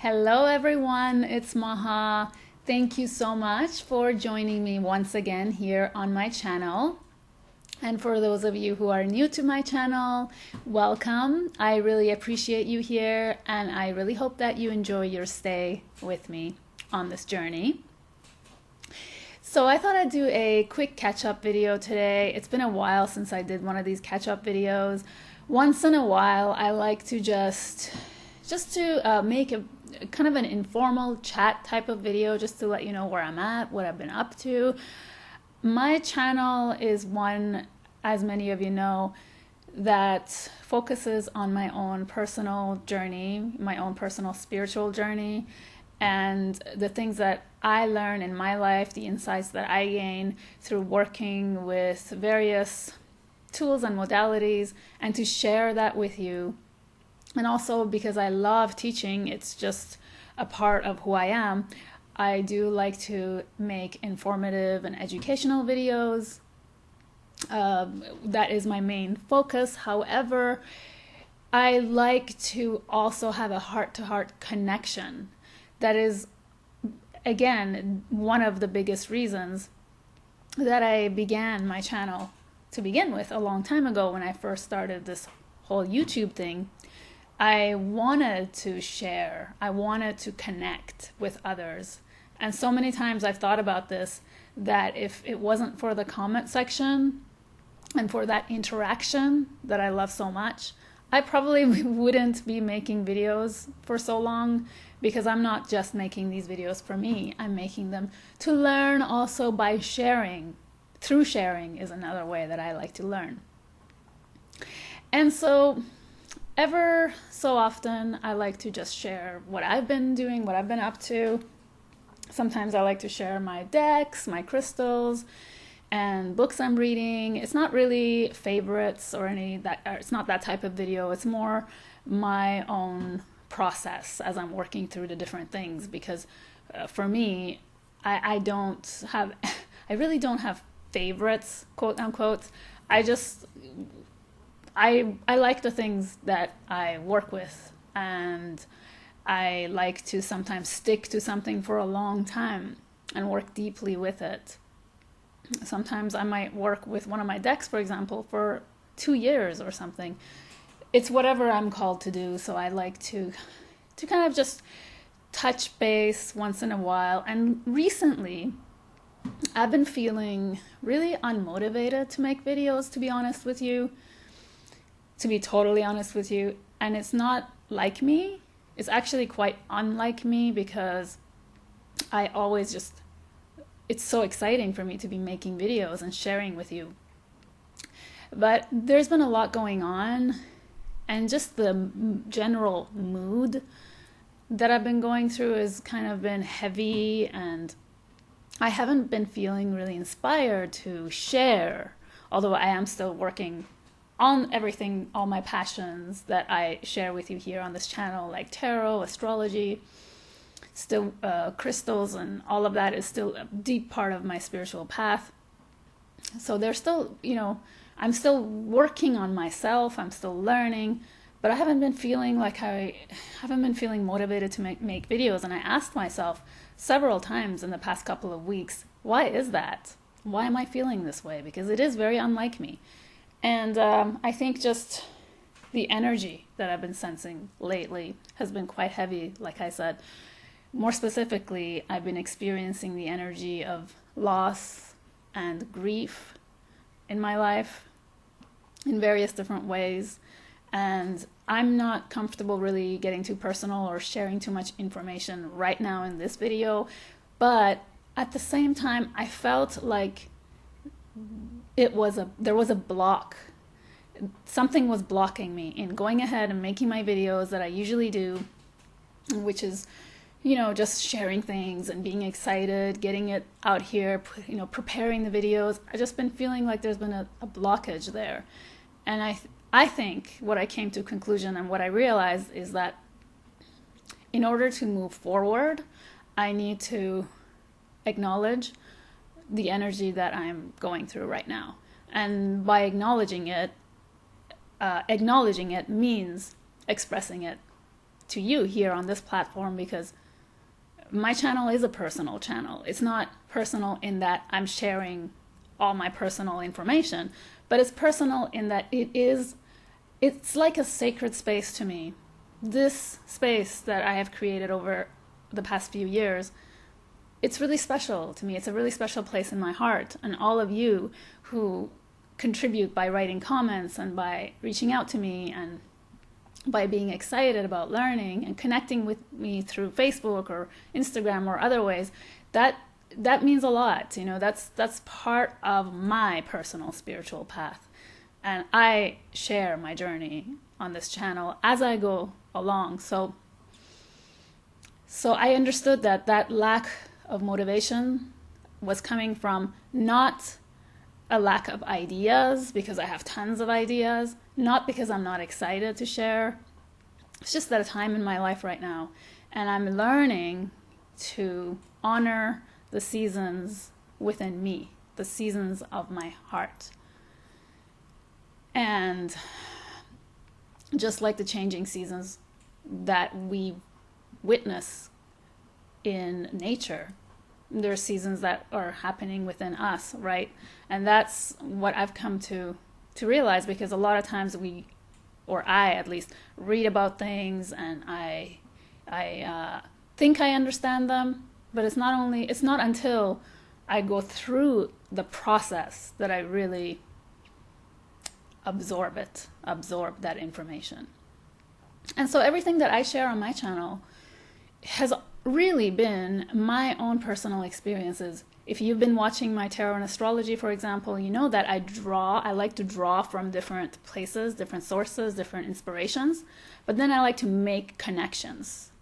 Hello everyone, it's Maha. Thank you so much for joining me once again here on my channel. And for those of you who are new to my channel, welcome. I really appreciate you here and I really hope that you enjoy your stay with me on this journey. So I thought I'd do a quick catch-up video today. It's been a while since I did one of these catch-up videos. Once in a while, I like to just to make a kind of an informal chat type of video, just to let you know where I'm at, what I've been up to. My channel is one, as many of you know, that focuses on my own personal journey, my own personal spiritual journey, and the things that I learn in my life, the insights that I gain through working with various tools and modalities, and to share that with you. And also because I love teaching, it's just a part of who I am. I do like to make informative and educational videos. That is my main focus. However, I like to also have a heart-to-heart connection. That is, again, one of the biggest reasons that I began my channel to begin with a long time ago when I first started this whole YouTube thing. I wanted to share, I wanted to connect with others. And so many times I've thought about this, that if it wasn't for the comment section and for that interaction that I love so much, I probably wouldn't be making videos for so long, because I'm not just making these videos for me. I'm making them to learn also by sharing. Through sharing is another way that I like to learn. And so ever so often, I like to just share what I've been doing, what I've been up to. Sometimes I like to share my decks, my crystals, and books I'm reading. It's not really favorites or it's not that type of video. It's more my own process as I'm working through the different things, because for me, I really don't have favorites, quote unquote. I like the things that I work with, and I like to sometimes stick to something for a long time and work deeply with it. Sometimes I might work with one of my decks, for example, for 2 years or something. It's whatever I'm called to do, so I like to kind of just touch base once in a while. And recently, I've been feeling really unmotivated to make videos, to be honest with you. To be totally honest with you. And it's not like me. It's actually quite unlike me, because I always it's so exciting for me to be making videos and sharing with you. But there's been a lot going on, and just the general mood that I've been going through has kind of been heavy, and I haven't been feeling really inspired to share, although I am still working on everything, all my passions that I share with you here on this channel, like tarot, astrology, still crystals, and all of that is still a deep part of my spiritual path. So there's still, I'm still working on myself, I'm still learning, but I haven't been feeling motivated to make videos. And I asked myself several times in the past couple of weeks, why is that? Why am I feeling this way? Because it is very unlike me. And I think just the energy that I've been sensing lately has been quite heavy, like I said. More specifically, I've been experiencing the energy of loss and grief in my life in various different ways. And I'm not comfortable really getting too personal or sharing too much information right now in this video. But at the same time, I felt like there was a block. Something was blocking me in going ahead and making my videos that I usually do, which is, just sharing things and being excited, getting it out here, preparing the videos. I've just been feeling like there's been a blockage there. And I think what I came to a conclusion and what I realized is that in order to move forward, I need to acknowledge the energy that I'm going through right now. And by acknowledging it means expressing it to you here on this platform, because my channel is a personal channel. It's not personal in that I'm sharing all my personal information, but it's personal in that it's like a sacred space to me. This space that I have created over the past few years, it's really special to me. It's a really special place in my heart. And all of you who contribute by writing comments and by reaching out to me and by being excited about learning and connecting with me through Facebook or Instagram or other ways, that means a lot. You know, that's part of my personal spiritual path. And I share my journey on this channel as I go along. So I understood that lack of motivation was coming from not a lack of ideas, because I have tons of ideas, not because I'm not excited to share. It's just that a time in my life right now, and I'm learning to honor the seasons within me, the seasons of my heart. And just like the changing seasons that we witness in nature, there are seasons that are happening within us, right? And that's what I've come to realize, because a lot of times we, or I at least, read about things and I think I understand them, but it's not until I go through the process that I really absorb that information. And so everything that I share on my channel has really been my own personal experiences. If you've been watching my tarot and astrology, for example, you know that I like to draw from different places, different sources, different inspirations, but then I like to make connections.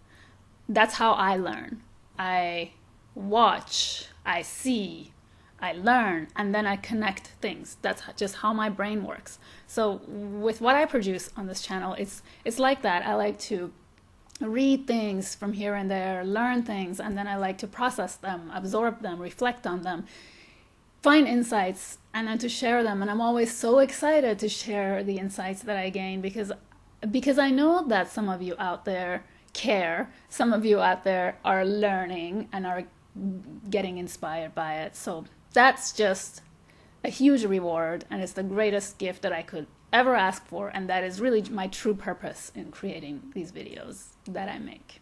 That's how I learn. I watch, I see, I learn, and then I connect things. That's just how my brain works. So with what I produce on this channel, it's like that. I like to read things from here and there, learn things, and then I like to process them, absorb them, reflect on them, find insights, and then to share them. And I'm always so excited to share the insights that I gain, because I know that some of you out there care, some of you out there are learning and are getting inspired by it. So that's just a huge reward, and it's the greatest gift that I could ever ask for, and that is really my true purpose in creating these videos that I make.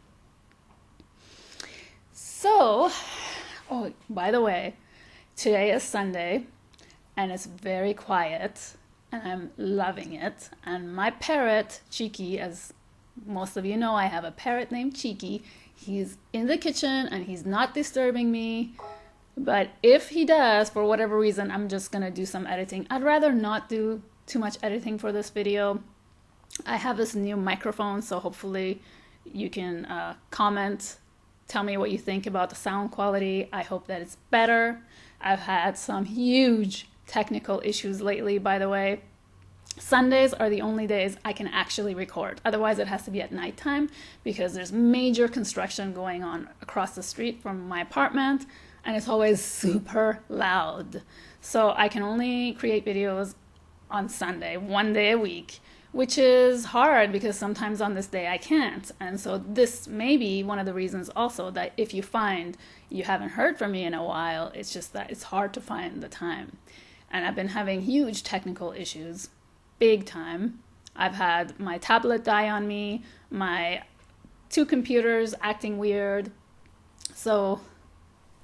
So, oh, by the way, today is Sunday, and it's very quiet, and I'm loving it. And my parrot, Cheeky, as most of you know, I have a parrot named Cheeky. He's in the kitchen, and he's not disturbing me. But if he does, for whatever reason, I'm just gonna do some editing. I'd rather not do too much editing for this video. I have this new microphone, so hopefully you can comment, tell me what you think about the sound quality. I hope that it's better. I've had some huge technical issues lately, by the way. Sundays are the only days I can actually record. Otherwise, it has to be at nighttime, because there's major construction going on across the street from my apartment, and it's always super loud. So I can only create videos on Sunday, one day a week, which is hard because sometimes on this day I can't. And so this may be one of the reasons also that if you find you haven't heard from me in a while, it's just that it's hard to find the time. And I've been having huge technical issues, big time. I've had my tablet die on me, my 2 computers acting weird. So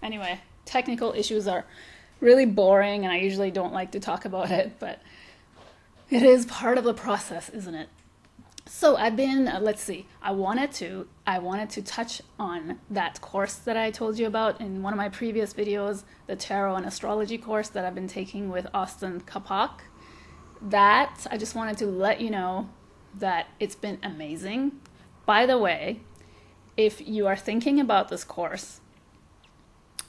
anyway, technical issues are really boring, and I usually don't like to talk about it, but it is part of the process, isn't it? So I've been, let's see, I wanted to touch on that course that I told you about in one of my previous videos, the tarot and astrology course that I've been taking with Austin Kapak. That, I just wanted to let you know that it's been amazing. By the way, if you are thinking about this course,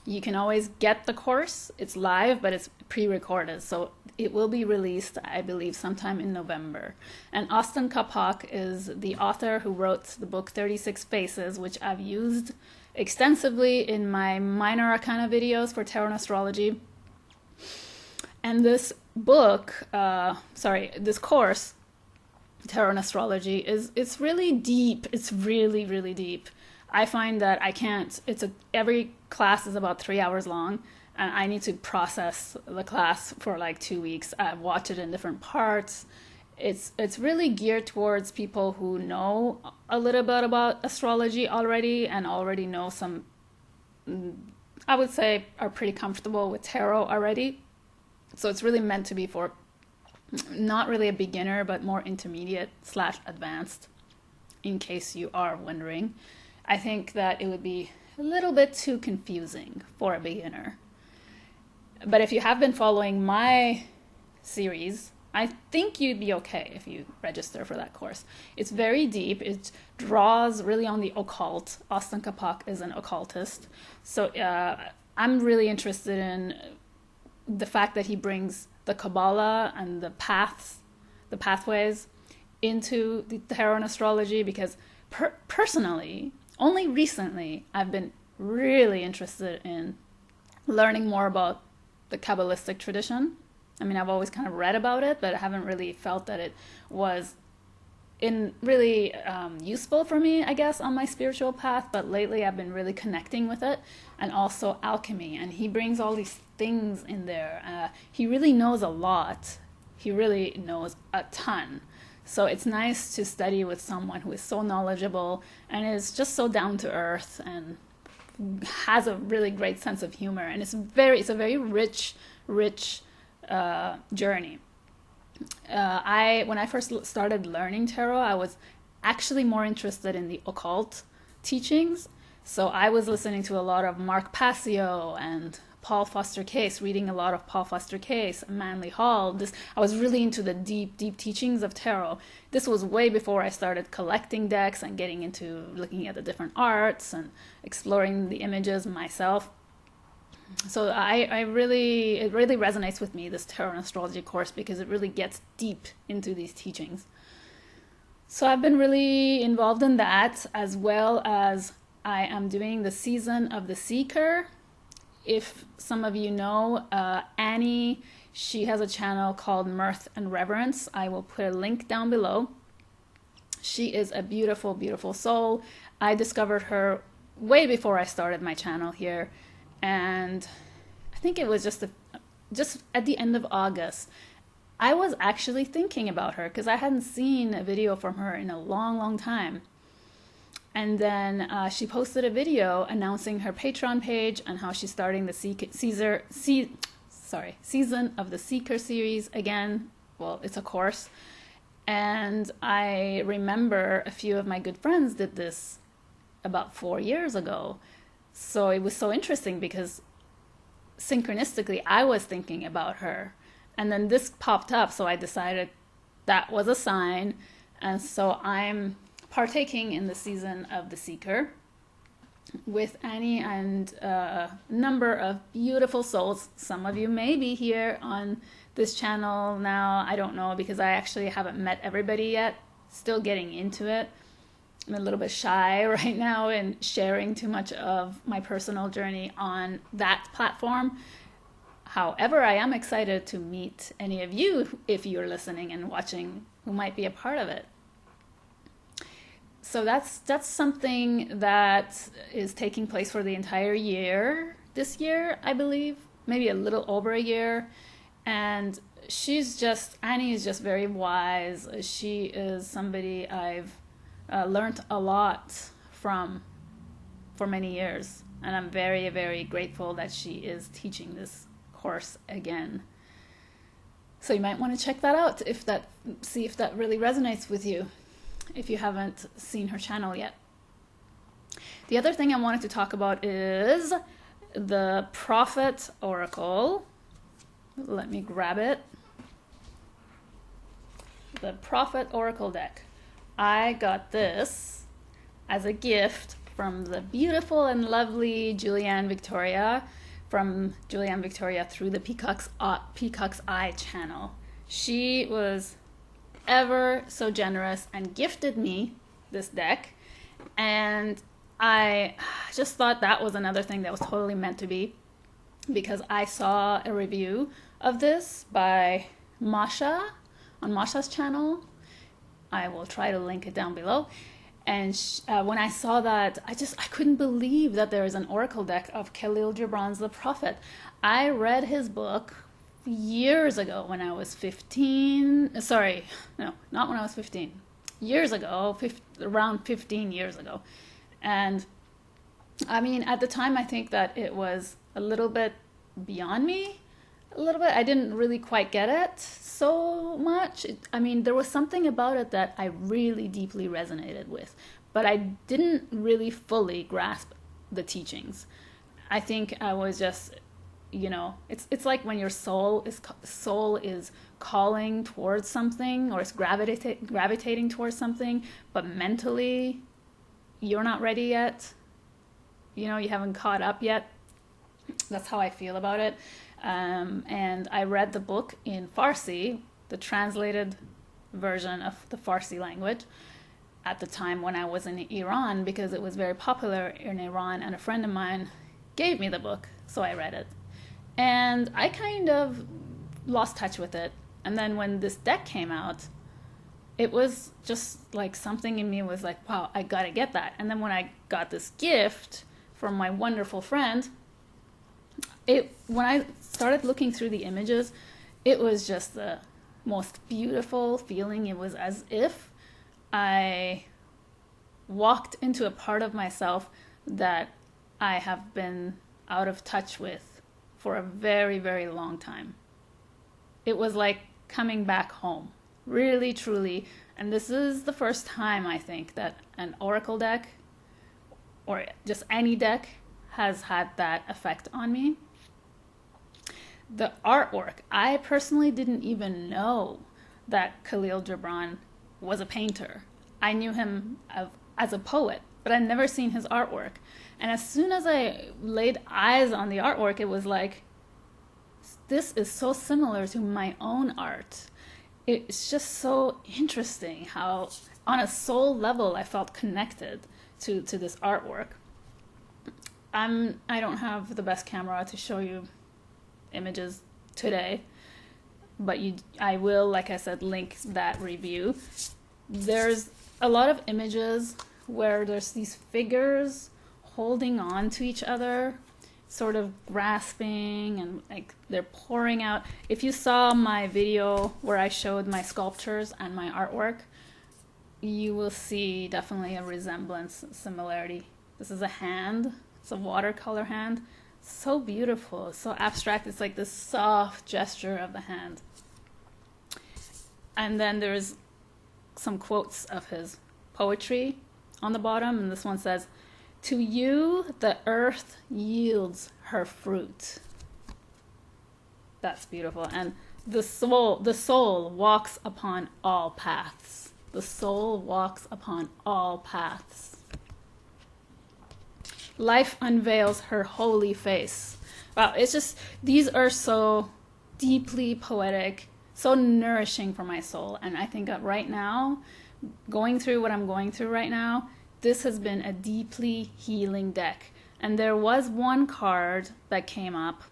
you can always get the course. It's live, but it's pre-recorded, so it will be released, I believe, sometime in November. And Austin Kapak is the author who wrote the book 36 Faces, which I've used extensively in my minor arcana videos for tarot and astrology. And this book, this course tarot and astrology is it's really deep. It's really, really deep. I find that I can't, every class is about 3 hours long, and I need to process the class for like 2 weeks. I watch it in different parts. It's really geared towards people who know a little bit about astrology already and already know some, I would say, are pretty comfortable with tarot already. So it's really meant to be for not really a beginner, but more intermediate / advanced, in case you are wondering. I think that it would be a little bit too confusing for a beginner. But if you have been following my series, I think you'd be okay if you register for that course. It's very deep. It draws really on the occult. Austin Kapak is an occultist. So I'm really interested in the fact that he brings the Kabbalah and the pathways into the tarot and astrology, because personally, only recently, I've been really interested in learning more about the Kabbalistic tradition. I mean, I've always kind of read about it, but I haven't really felt that it was really useful for me, I guess, on my spiritual path. But lately I've been really connecting with it, and also alchemy. And he brings all these things in there. He really knows a lot. He really knows a ton. So it's nice to study with someone who is so knowledgeable and is just so down to earth and has a really great sense of humor. And it's a very rich journey. When I first started learning tarot, I was actually more interested in the occult teachings. So I was listening to a lot of Mark Passio and Paul Foster Case, reading a lot of Paul Foster Case, Manly Hall. I was really into the deep teachings of tarot. This was way before I started collecting decks and getting into looking at the different arts and exploring the images myself. So it really resonates with me, this tarot and astrology course, because it really gets deep into these teachings. So I've been really involved in that, as well as I am doing the Season of the Seeker. If some of you know Annie, she has a channel called Mirth and Reverence. I will put a link down below. She is a beautiful, beautiful soul. I discovered her way before I started my channel here. And I think it was just at the end of August. I was actually thinking about her because I hadn't seen a video from her in a long, long time. And then she posted a video announcing her Patreon page and how she's starting the Season of the Seeker series again. Well, it's a course. And I remember a few of my good friends did this about 4 years ago. So it was so interesting because synchronistically I was thinking about her. And then this popped up, so I decided that was a sign. And so I'm partaking in the Season of the Seeker with Annie and a number of beautiful souls. Some of you may be here on this channel now. I don't know, because I actually haven't met everybody yet. Still getting into it. I'm a little bit shy right now in sharing too much of my personal journey on that platform. However, I am excited to meet any of you, if you're listening and watching, who might be a part of it. So that's something that is taking place for the entire year. This year, I believe, maybe a little over a year. And Annie is just very wise. She is somebody I've learned a lot from for many years. And I'm very, very grateful that she is teaching this course again. So you might want to check that out, see if that really resonates with you, if you haven't seen her channel yet. The other thing I wanted to talk about is the Prophet Oracle. Let me grab it. The Prophet Oracle deck. I got this as a gift from the beautiful and lovely Julianne Victoria, from Julianne Victoria through the Peacock's Eye channel. She was ever so generous and gifted me this deck, and I just thought that was another thing that was totally meant to be, because I saw a review of this by Masha on Masha's channel. I will try to link it down below. And when I saw that, I couldn't believe that there is an oracle deck of Khalil Gibran's The Prophet. I read his book years ago when I was 15. Sorry, no, not when I was 15. Years ago, around 15 years ago. And I mean, at the time, I think that it was a little bit beyond me. A little bit. I didn't really quite get it so much. I mean, there was something about it that I really deeply resonated with, but I didn't really fully grasp the teachings. I think I was just, it's like when your soul is calling towards something, or it's gravitating towards something, but mentally you're not ready yet. You haven't caught up yet. That's how I feel about it. And I read the book in Farsi, the translated version of the Farsi language, at the time when I was in Iran, because it was very popular in Iran, and a friend of mine gave me the book, so I read it. And I kind of lost touch with it. And then when this deck came out, it was just like something in me was like, wow, I gotta get that. And then when I got this gift from my wonderful friend, when I started looking through the images, it was just the most beautiful feeling. It was as if I walked into a part of myself that I have been out of touch with for a very, very long time. It was like coming back home, really, truly. And this is the first time, I think, that an oracle deck, or just any deck, has had that effect on me. The artwork, I personally didn't even know that Khalil Gibran was a painter. I knew him as a poet, but I'd never seen his artwork. And as soon as I laid eyes on the artwork, it was like, this is so similar to my own art. It's just so interesting how, on a soul level, I felt connected to this artwork. I don't have the best camera to show you images today, but I will, like I said, link that review. There's a lot of images where there's these figures holding on to each other, sort of grasping, and like they're pouring out. If you saw my video where I showed my sculptures and my artwork, you will see definitely a resemblance, similarity. This is a hand. It's a watercolor hand. So beautiful, so abstract. It's like this soft gesture of the hand. And then there's some quotes of his poetry on the bottom, and this one says, "To you the earth yields her fruit." That's beautiful. And the soul walks upon all paths. The soul walks upon all paths. Life unveils her holy face. Wow, it's just, these are so deeply poetic, so nourishing for my soul. And I think that right now, going through what I'm going through right now, this has been a deeply healing deck. And there was one card that came up.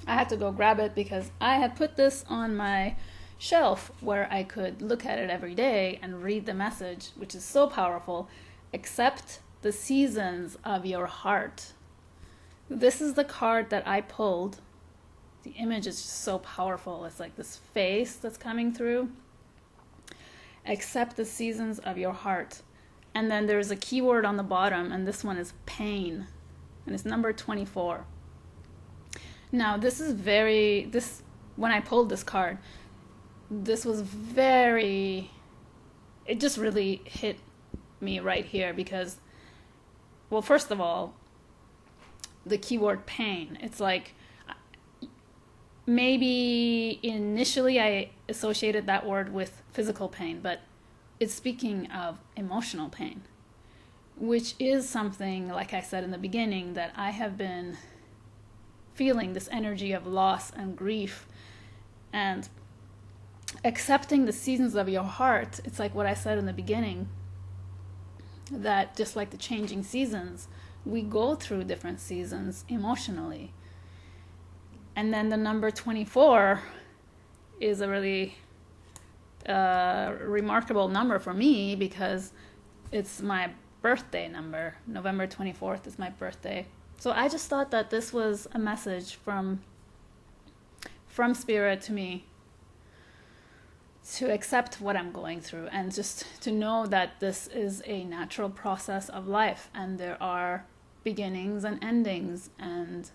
I had to go grab it because I had put this on my shelf where I could look at it every day and read the message, which is so powerful. Accept the seasons of your heart. This is the card that I pulled. The image is just so powerful. It's like this face that's coming through. Accept the seasons of your heart. And then there's a keyword on the bottom, and this one is pain. And it's number 24. Now, when I pulled this card, this was it just really hit me right here because, well, first of all, the keyword pain. It's like, maybe initially I associated that word with physical pain, but it's speaking of emotional pain, which is something, like I said in the beginning, that I have been feeling, this energy of loss and grief. And accepting the seasons of your heart, it's like what I said in the beginning, that just like the changing seasons, we go through different seasons emotionally. And then the number 24 is a a remarkable number for me because it's my birthday number. November 24th is my birthday. So I just thought that this was a message from Spirit to me to accept what I'm going through and just to know that this is a natural process of life, and there are beginnings and endings, and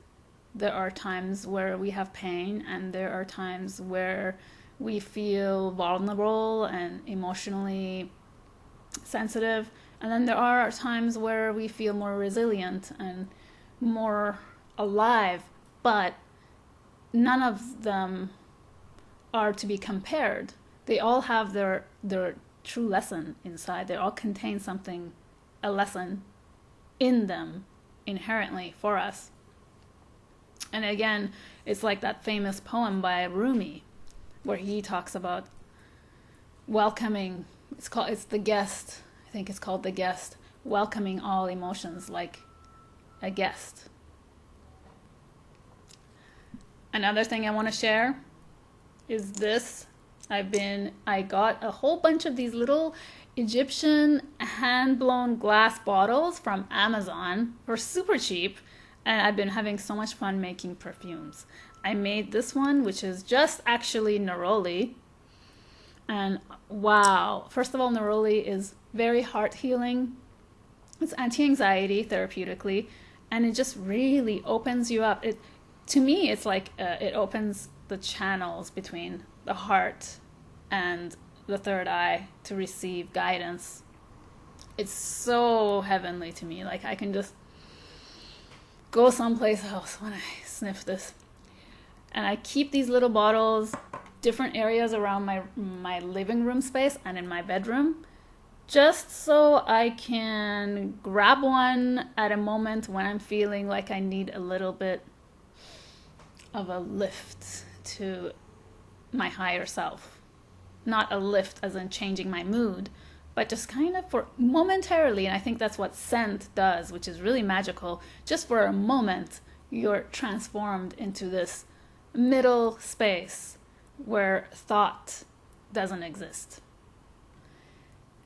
there are times where we have pain, and there are times where we feel vulnerable and emotionally sensitive, and then there are times where we feel more resilient and more alive, but none of them are to be compared. They all have their true lesson inside. They all contain something, a lesson in them inherently for us. And again, it's like that famous poem by Rumi where he talks about welcoming, it's The Guest, I think it's called The Guest, welcoming all emotions like a guest. Another thing I want to share is this. I got a whole bunch of these little Egyptian hand-blown glass bottles from Amazon for super cheap, and I've been having so much fun making perfumes. I made this one, which is just actually neroli, and wow, first of all, neroli is very heart healing. It's anti-anxiety therapeutically, and it just really opens you up. To me, it's like it opens the channels between the heart and the third eye to receive guidance. It's so heavenly to me. Like I can just go someplace else when I sniff this. And I keep these little bottles, different areas around my living room space and in my bedroom, just so I can grab one at a moment when I'm feeling like I need a little bit of a lift to my higher self. Not a lift as in changing my mood, but just kind of for momentarily. And I think that's what scent does, which is really magical. Just for a moment, you're transformed into this middle space where thought doesn't exist.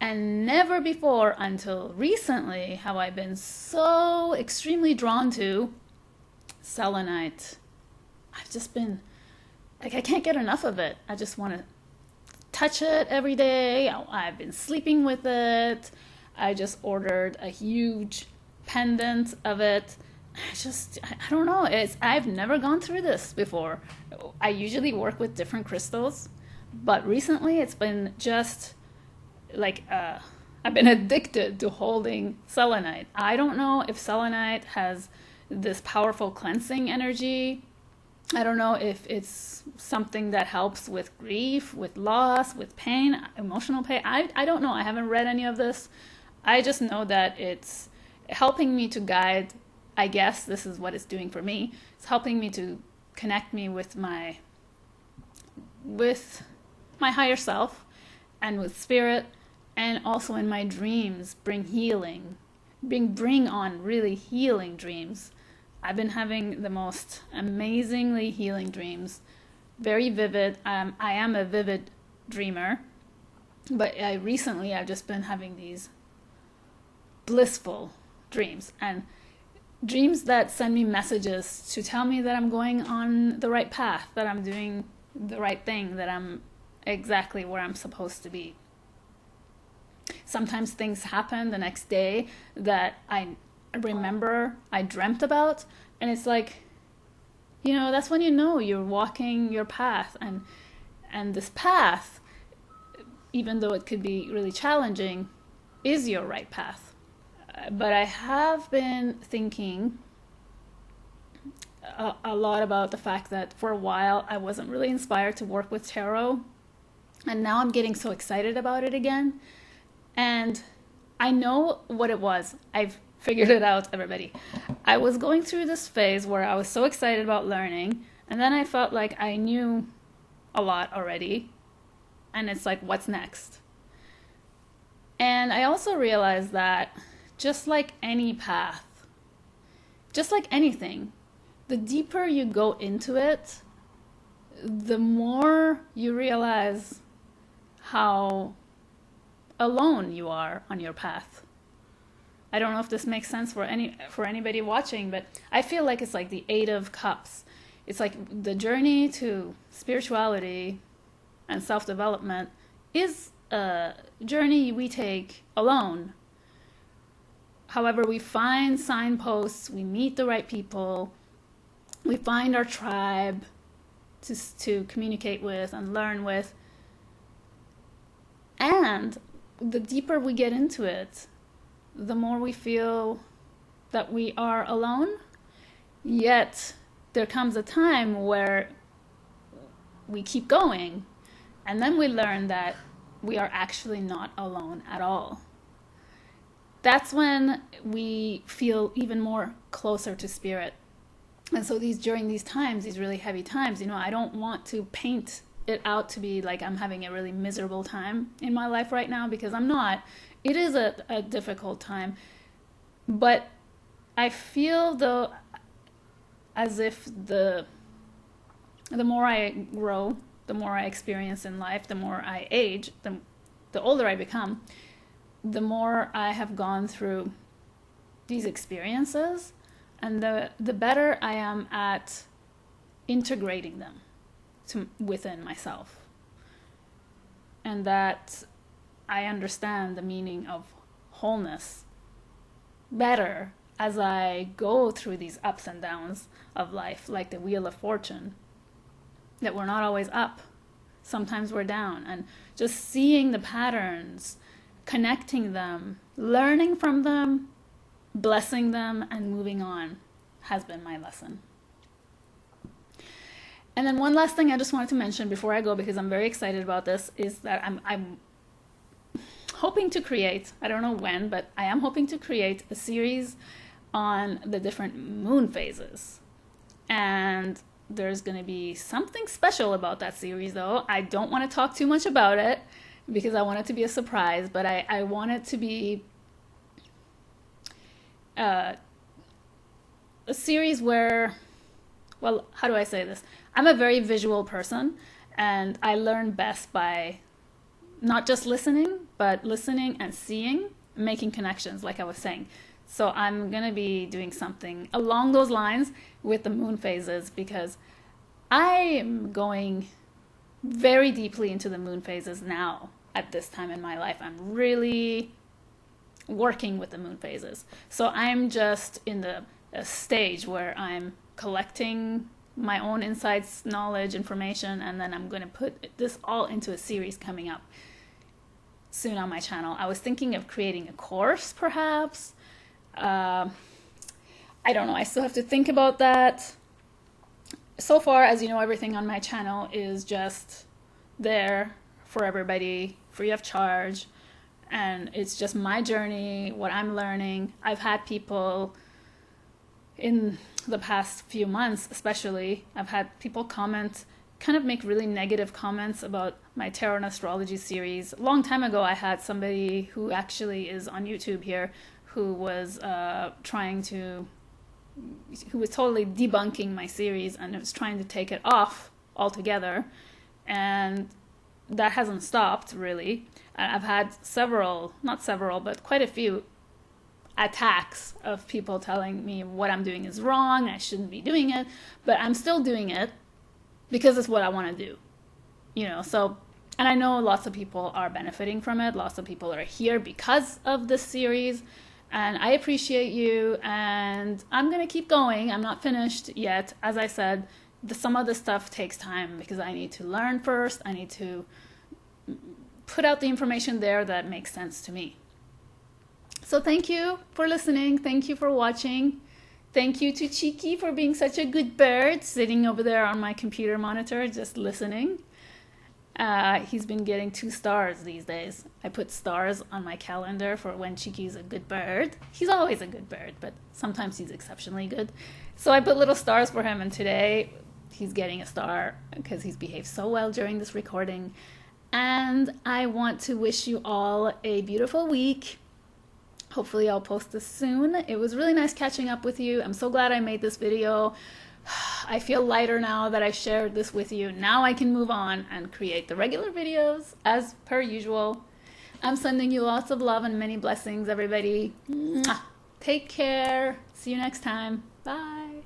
And never before until recently have I been so extremely drawn to selenite. I've just been, like, I can't get enough of it. I just want to touch it every day. I've been sleeping with it. I just ordered a huge pendant of it. I don't know. I've never gone through this before. I usually work with different crystals, but recently it's been just like, I've been addicted to holding selenite. I don't know if selenite has this powerful cleansing energy. I don't know if it's something that helps with grief, with loss, with pain, emotional pain. I don't know. I haven't read any of this. I just know that it's helping me to guide. I guess this is what it's doing for me. It's helping me to connect me with my higher self and with spirit, and also in my dreams bring healing, bring on really healing dreams. I've been having the most amazingly healing dreams, very vivid. I am a vivid dreamer, but recently I've just been having these blissful dreams, and dreams that send me messages to tell me that I'm going on the right path, that I'm doing the right thing, that I'm exactly where I'm supposed to be. Sometimes things happen the next day that I remember I dreamt about, and it's like, that's when you're walking your path, and this path, even though it could be really challenging, is your right path. But I have been thinking a lot about the fact that for a while I wasn't really inspired to work with tarot, and now I'm getting so excited about it again. And I know what it was. I've figured it out, everybody. I was going through this phase where I was so excited about learning, and then I felt like I knew a lot already, and it's like, what's next? And I also realized that just like any path, just like anything, the deeper you go into it, the more you realize how alone you are on your path. I don't know if this makes sense for anybody watching, but I feel like it's like the Eight of Cups. It's like the journey to spirituality and self-development is a journey we take alone. However, we find signposts, we meet the right people, we find our tribe to communicate with and learn with. And the deeper we get into it, the more we feel that we are alone. Yet there comes a time where we keep going, and then we learn that we are actually not alone at all. That's when we feel even more closer to spirit. And so during these times, these really heavy times, I don't want to paint it out to be like I'm having a really miserable time in my life right now, because I'm not. It is a difficult time, but I feel though as if the more I grow, the more I experience in life, the more I age, the older I become, the more I have gone through these experiences, and the better I am at integrating them within myself. And that I understand the meaning of wholeness better as I go through these ups and downs of life, like the Wheel of Fortune, that we're not always up. Sometimes we're down. And just seeing the patterns, connecting them, learning from them, blessing them, and moving on has been my lesson. And then one last thing I just wanted to mention before I go, because I'm very excited about this, is that I'm hoping to create, I don't know when, but I am hoping to create a series on the different moon phases. And there's going to be something special about that series, though. I don't want to talk too much about it because I want it to be a surprise, but I want it to be a series where, well, how do I say this? I'm a very visual person, and I learn best by not just listening, but listening and seeing, making connections, like I was saying. So I'm going to be doing something along those lines with the moon phases, because I am going very deeply into the moon phases now at this time in my life. I'm really working with the moon phases. So I'm just in the stage where I'm collecting my own insights, knowledge, information, and then I'm going to put this all into a series coming up soon on my channel. I was thinking of creating a course, perhaps. I don't know. I still have to think about that. So far, as you know, everything on my channel is just there for everybody, free of charge. And it's just my journey, what I'm learning. I've had people in the past few months, especially, I've had people comment, kind of make really negative comments about my tarot and astrology series. A long time ago, I had somebody who actually is on YouTube here who was who was totally debunking my series and was trying to take it off altogether. And that hasn't stopped, really. I've had but quite a few attacks of people telling me what I'm doing is wrong, I shouldn't be doing it, but I'm still doing it because it's what I want to do, so, and I know lots of people are benefiting from it, lots of people are here because of this series, and I appreciate you, and I'm going to keep going. I'm not finished yet. As I said, some of this stuff takes time because I need to learn first, I need to put out the information there that makes sense to me. So thank you for listening. Thank you for watching. Thank you to Cheeky for being such a good bird, sitting over there on my computer monitor, just listening. He's been getting 2 stars these days. I put stars on my calendar for when Cheeky's a good bird. He's always a good bird, but sometimes he's exceptionally good. So I put little stars for him, and today he's getting a star because he's behaved so well during this recording. And I want to wish you all a beautiful week. Hopefully I'll post this soon. It was really nice catching up with you. I'm so glad I made this video. I feel lighter now that I shared this with you. Now I can move on and create the regular videos as per usual. I'm sending you lots of love and many blessings, everybody. Mwah. Take care. See you next time. Bye.